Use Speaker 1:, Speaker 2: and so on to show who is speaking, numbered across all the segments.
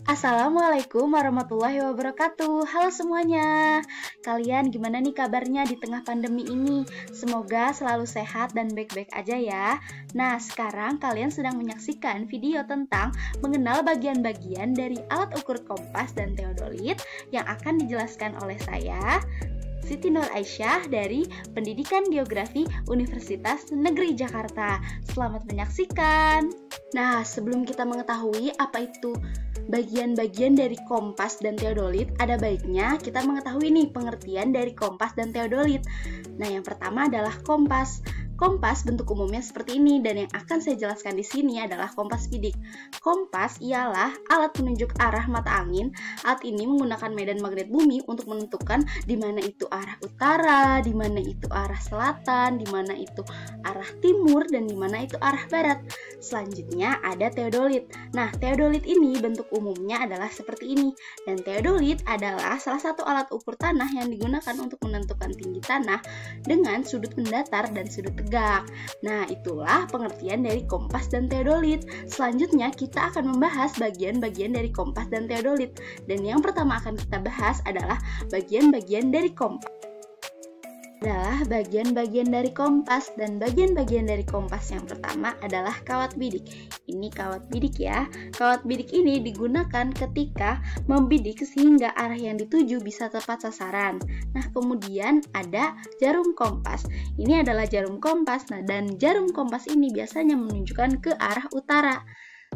Speaker 1: Assalamualaikum warahmatullahi wabarakatuh. Halo semuanya. Kalian gimana nih kabarnya di tengah pandemi ini? Semoga selalu sehat dan baik-baik aja ya. Nah, sekarang kalian sedang menyaksikan video tentang mengenal bagian-bagian dari alat ukur kompas dan teodolit yang akan dijelaskan oleh saya, Siti Nur Aisyah dari Pendidikan Geografi Universitas Negeri Jakarta. Selamat menyaksikan. Nah, sebelum kita mengetahui apa itu bagian-bagian dari kompas dan teodolit, ada baiknya kita mengetahui nih pengertian dari kompas dan teodolit. Nah, yang pertama adalah kompas. Kompas bentuk umumnya seperti ini dan yang akan saya jelaskan di sini adalah kompas bidik. Kompas ialah alat penunjuk arah mata angin. Alat ini menggunakan medan magnet bumi untuk menentukan di mana itu arah utara, di mana itu arah selatan, di mana itu arah timur, dan di mana itu arah barat. Selanjutnya ada teodolit. Nah, teodolit ini bentuk umumnya adalah seperti ini. Dan teodolit adalah salah satu alat ukur tanah yang digunakan untuk menentukan tinggi tanah dengan sudut mendatar dan sudut tegak. Nah, itulah pengertian dari kompas dan teodolit. Selanjutnya kita akan membahas bagian-bagian dari kompas dan teodolit. Dan yang pertama akan kita bahas adalah bagian-bagian dari kompas. Dan bagian-bagian dari kompas yang pertama adalah kawat bidik. Ini kawat bidik ya. Kawat bidik ini digunakan ketika membidik sehingga arah yang dituju bisa tepat sasaran. Nah, kemudian ada jarum kompas. Ini adalah jarum kompas. Nah, dan jarum kompas ini biasanya menunjukkan ke arah utara.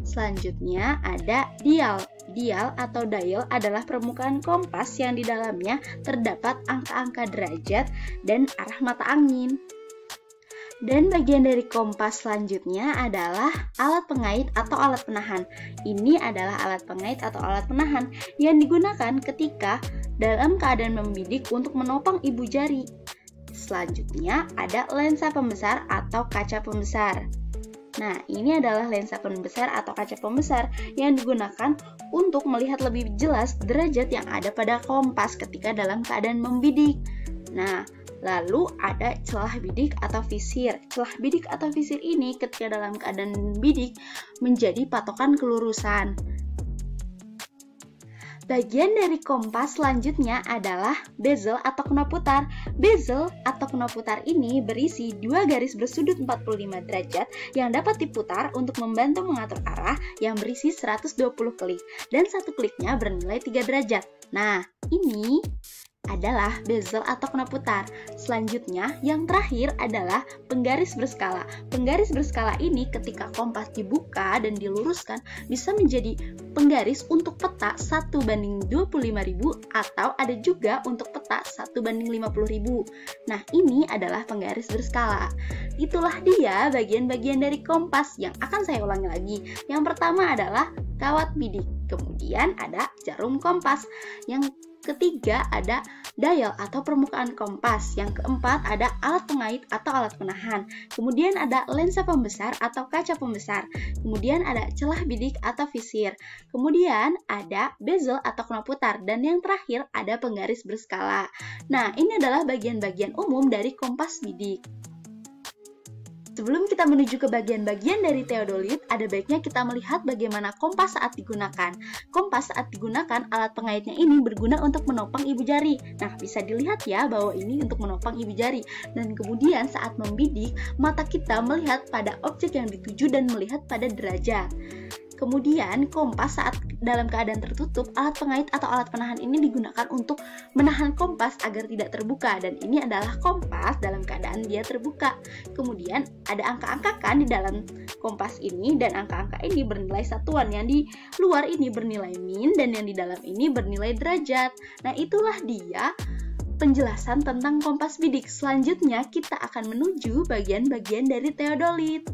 Speaker 1: Selanjutnya ada dial. Dial atau dial adalah permukaan kompas yang di dalamnya terdapat angka-angka derajat dan arah mata angin. Dan bagian dari kompas selanjutnya adalah alat pengait atau alat penahan. Ini adalah alat pengait atau alat penahan yang digunakan ketika dalam keadaan membidik untuk menopang ibu jari. Selanjutnya ada lensa pembesar atau kaca pembesar. Nah, ini adalah lensa pembesar atau kaca pembesar yang digunakan untuk melihat lebih jelas derajat yang ada pada kompas ketika dalam keadaan membidik. Nah, lalu ada celah bidik atau visir. Celah bidik atau visir ini ketika dalam keadaan membidik menjadi patokan kelurusan. Bagian dari kompas selanjutnya adalah bezel atau knop putar. Bezel atau knop putar ini berisi dua garis bersudut 45 derajat yang dapat diputar untuk membantu mengatur arah yang berisi 120 klik dan satu kliknya bernilai 3 derajat. Nah, ini adalah bezel atau knop putar. Selanjutnya, yang terakhir adalah penggaris berskala. Penggaris berskala ini ketika kompas dibuka dan diluruskan bisa menjadi penggaris untuk peta 1:25.000 atau ada juga untuk peta 1:50.000. Nah, ini adalah penggaris berskala. Itulah dia bagian-bagian dari kompas yang akan saya ulangi lagi. Yang pertama adalah kawat bidik, kemudian ada jarum kompas, yang ketiga ada dial atau permukaan kompas, yang keempat ada alat pengait atau alat penahan, kemudian ada lensa pembesar atau kaca pembesar, kemudian ada celah bidik atau visir, kemudian ada bezel atau knop putar, dan yang terakhir ada penggaris berskala. Nah, ini adalah bagian-bagian umum dari kompas bidik. Sebelum kita menuju ke bagian-bagian dari teodolit, ada baiknya kita melihat bagaimana kompas saat digunakan. Kompas saat digunakan, alat pengaitnya ini berguna untuk menopang ibu jari. Nah, bisa dilihat ya bahwa ini untuk menopang ibu jari. Dan kemudian saat membidik, mata kita melihat pada objek yang dituju dan melihat pada derajat. Kemudian kompas saat dalam keadaan tertutup, alat pengait atau alat penahan ini digunakan untuk menahan kompas agar tidak terbuka, dan ini adalah kompas dalam keadaan dia terbuka. Kemudian ada angka-angka kan di dalam kompas ini, dan angka-angka ini bernilai satuan, yang di luar ini bernilai min dan yang di dalam ini bernilai derajat. Nah, itulah dia penjelasan tentang kompas bidik. Selanjutnya kita akan menuju bagian-bagian dari teodolit.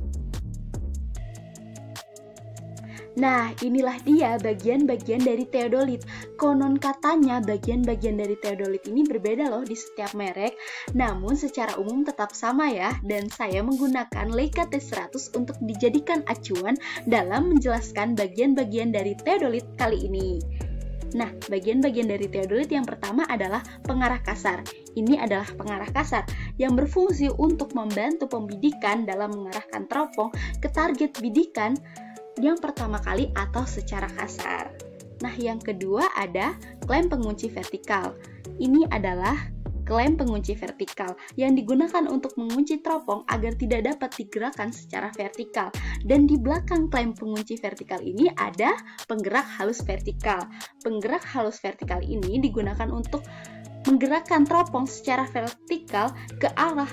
Speaker 1: Nah, inilah dia bagian-bagian dari teodolit. Konon katanya bagian-bagian dari teodolit ini berbeda loh di setiap merek, namun secara umum tetap sama ya, dan saya menggunakan Leica T100 untuk dijadikan acuan dalam menjelaskan bagian-bagian dari teodolit kali ini. Nah, bagian-bagian dari teodolit yang pertama adalah pengarah kasar. Ini adalah pengarah kasar yang berfungsi untuk membantu pembidikan dalam mengarahkan teropong ke target bidikan yang pertama kali atau secara kasar. Nah, yang kedua ada klem pengunci vertikal. Ini adalah klem pengunci vertikal yang digunakan untuk mengunci teropong agar tidak dapat digerakkan secara vertikal. Dan di belakang klem pengunci vertikal ini ada penggerak halus vertikal. Penggerak halus vertikal ini digunakan untuk menggerakkan teropong secara vertikal ke arah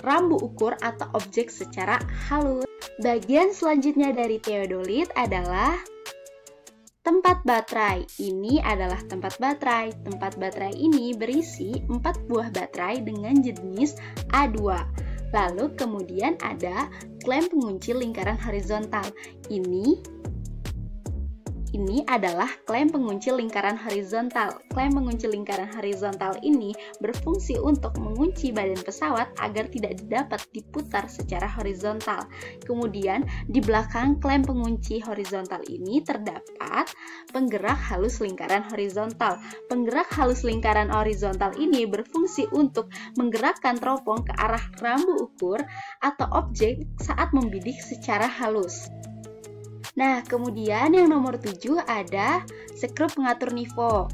Speaker 1: rambu ukur atau objek secara halus. Bagian selanjutnya dari teodolit adalah tempat baterai. Ini adalah tempat baterai. Tempat baterai ini berisi 4 buah baterai dengan jenis A2. Lalu kemudian ada klem pengunci lingkaran horizontal. Ini adalah klem pengunci lingkaran horizontal. Klem pengunci lingkaran horizontal ini berfungsi untuk mengunci badan pesawat agar tidak dapat diputar secara horizontal. Kemudian di belakang klem pengunci horizontal ini terdapat penggerak halus lingkaran horizontal. Penggerak halus lingkaran horizontal ini berfungsi untuk menggerakkan teropong ke arah rambu ukur atau objek saat membidik secara halus. Nah, kemudian yang nomor 7 ada skrup pengatur nivå.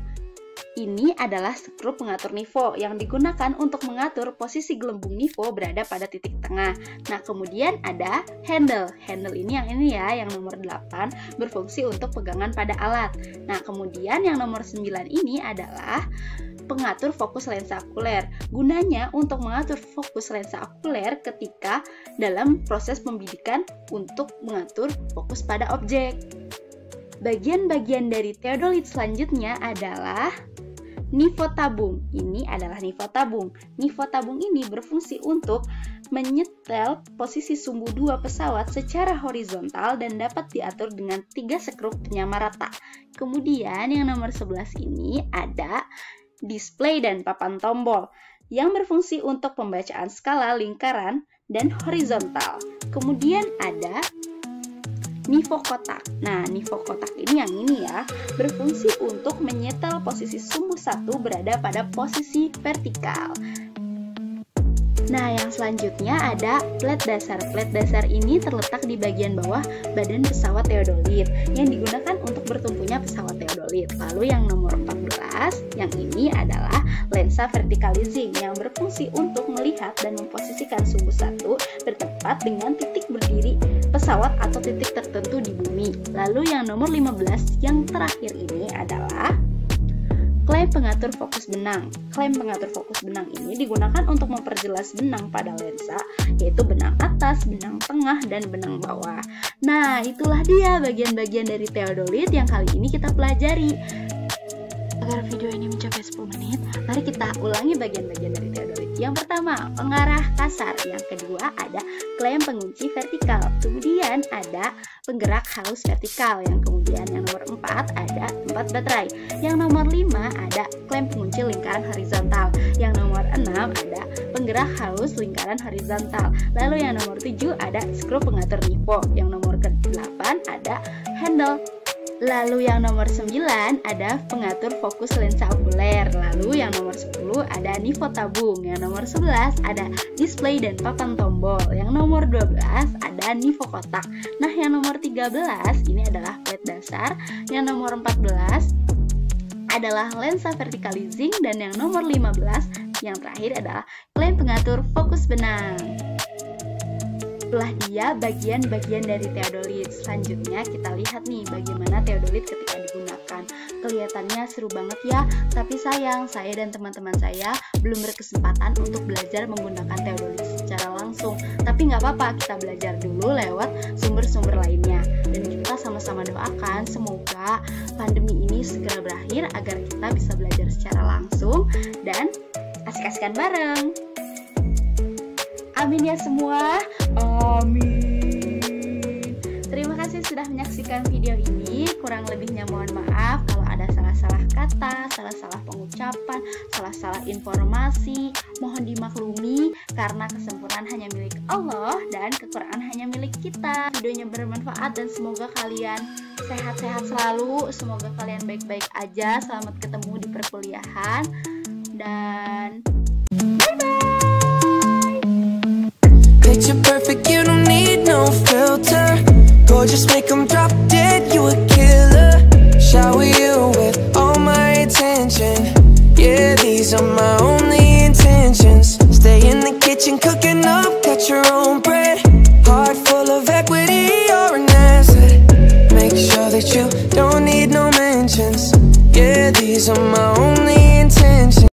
Speaker 1: Ini adalah skrup pengatur nivå yang digunakan untuk mengatur posisi gelembung nivå berada pada titik tengah. Nah, kemudian ada handle. Handle ini yang nomor 8 berfungsi untuk pegangan pada alat. Nah, kemudian yang nomor 9 ini adalah pengatur fokus lensa okuler. Gunanya untuk mengatur fokus lensa okuler ketika dalam proses pembidikan untuk mengatur fokus pada objek. Bagian-bagian dari teodolit selanjutnya adalah nivå tabung. Ini adalah nivå tabung. Nivå tabung ini berfungsi untuk menyetel posisi sumbu 2 pesawat secara horizontal dan dapat diatur dengan 3 skrup penyamar rata. Kemudian yang nomor 11 ini ada display dan papan tombol yang berfungsi untuk pembacaan skala lingkaran dan horizontal. Kemudian ada nivå kotak. Nah, nivå kotak ini berfungsi untuk menyetel posisi sumbu 1 berada pada posisi vertikal. Nah, yang selanjutnya ada plat dasar. Plat dasar ini terletak di bagian bawah badan pesawat teodolit yang digunakan untuk bertumpunya pesawat teodolit. Lalu yang nomor 14, yang ini adalah lensa verticalizing yang berfungsi untuk melihat dan memposisikan sumbu 1 bertempat dengan titik berdiri pesawat atau titik tertentu di bumi. Lalu yang nomor 15, yang terakhir ini adalah klem pengatur fokus benang. Klem pengatur fokus benang ini digunakan untuk memperjelas benang pada lensa, yaitu benang atas, benang tengah, dan benang bawah. Nah, itulah dia bagian-bagian dari teodolit yang kali ini kita pelajari. Agar video ini mencapai 10 menit, mari kita ulangi bagian-bagian dari teodolit. Yang pertama, pengarah kasar. Yang kedua, ada klem pengunci vertikal. Kemudian ada penggerak halus vertikal. Yang kemudian yang nomor 4 ada tempat baterai. Yang nomor 5 ada klem pengunci lingkaran horizontal. Yang nomor 6 ada penggerak halus lingkaran horizontal. Lalu yang nomor 7 ada skrup pengatur nivå. Yang nomor ke-8 ada handle. Lalu yang nomor 9 ada pengatur fokus lensa okuler. Lalu yang nomor 10 ada nivå tabung. Yang nomor 11 ada display dan papan tombol. Yang nomor 12 ada nivå kotak. Nah, yang nomor 13 ini adalah plat dasar. Yang nomor 14 adalah lensa verticalizing. Dan yang nomor 15 yang terakhir adalah klem pengatur fokus benang. Itulah dia bagian-bagian dari teodolit. Selanjutnya kita lihat nih bagaimana teodolit ketika digunakan. Kelihatannya seru banget ya, tapi sayang saya dan teman-teman saya belum berkesempatan untuk belajar menggunakan teodolit secara langsung. Tapi nggak apa-apa, kita belajar dulu lewat sumber-sumber lainnya. Dan kita sama-sama doakan semoga pandemi ini segera berakhir agar kita bisa belajar secara langsung dan asik-asikan bareng. Amin ya semua. Amin. Terima kasih sudah menyaksikan video ini. Kurang lebihnya mohon maaf kalau ada salah-salah kata, salah-salah pengucapan, salah-salah informasi. Mohon dimaklumi karena kesempurnaan hanya milik Allah dan kekurangan hanya milik kita. Videonya bermanfaat dan semoga kalian sehat-sehat selalu. Semoga kalian baik-baik aja. Selamat ketemu di perkuliahan dan bye-bye.
Speaker 2: Picture perfect, you don't need no filter. Gorgeous, make them drop dead, you a killer. Shower you my only intentions. Stay in the kitchen cooking up, got your own bread. Heart full of equity, you're an asset. Make sure that you don't need no mentions. Yeah, these are my